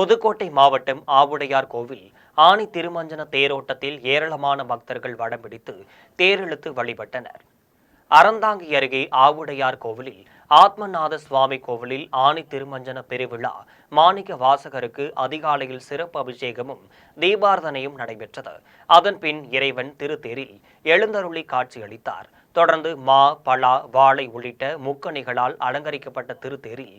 புதுக்கோட்டை மாவட்டம் ஆவுடையார் கோவில் ஆனி திருமஞ்சன தேரோட்டத்தில் ஏராளமான பக்தர்கள் வடம் பிடித்து தேரெழுத்து வழிபட்டனர். அறந்தாங்கி அருகே ஆவுடையார் கோவிலில் ஆத்மநாத சுவாமி கோவிலில் ஆனி திருமஞ்சன பெருவிழா மாணிக்க வாசகருக்கு அதிகாலையில் சிறப்பு அபிஷேகமும் தீபாரதனையும் நடைபெற்றது. அதன்பின் இறைவன் திருத்தேரில் எழுந்தருளி காட்சியளித்தார். தொடர்ந்து மா, பலா, வாழை உள்ளிட்ட முக்கணிகளால் அலங்கரிக்கப்பட்ட திருத்தேரில்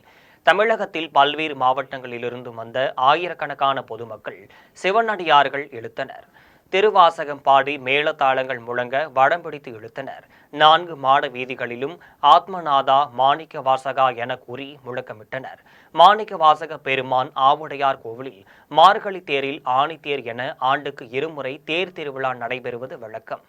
தமிழகத்தில் பல்வேறு மாவட்டங்களிலிருந்து வந்த ஆயிரக்கணக்கான பொதுமக்கள் சிவனடியார்கள் இழுத்தனர். திருவாசகம் பாடி மேளதாளங்கள் முழங்க வடம் பிடித்து இழுத்தனர். 4 மாட வீதிகளிலும் ஆத்மநாதா, மாணிக்க வாசகா என கூறி முழக்கமிட்டனர். மாணிக்க வாசக பெருமான் ஆவுடையார் கோவிலில் மார்கழி தேரில் ஆணித்தேர் என ஆண்டுக்கு 2 முறை தேர் திருவிழா நடைபெறுவது வழக்கம்.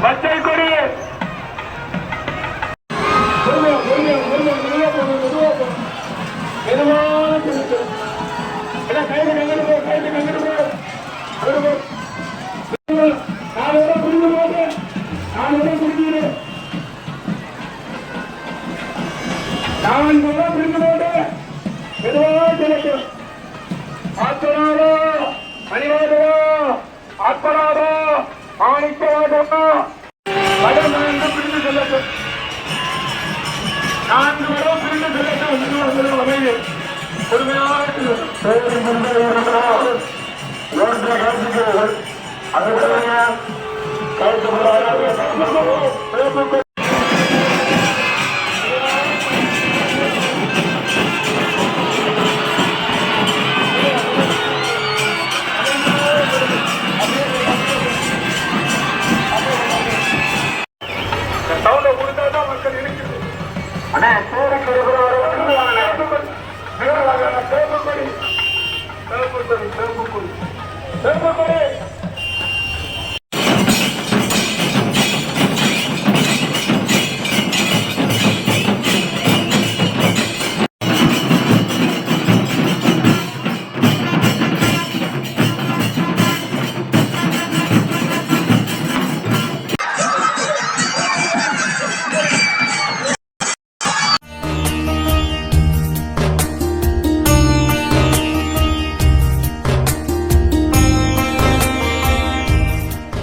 பச்சை கொடி ஆத்மநாதா மாணிக்கவாசகா கடந்து பிரிந்து செல்லட்டும். 4 வரம் பிரிந்து செல்லட்டும். அமைதி பொறுமையாக Vamos,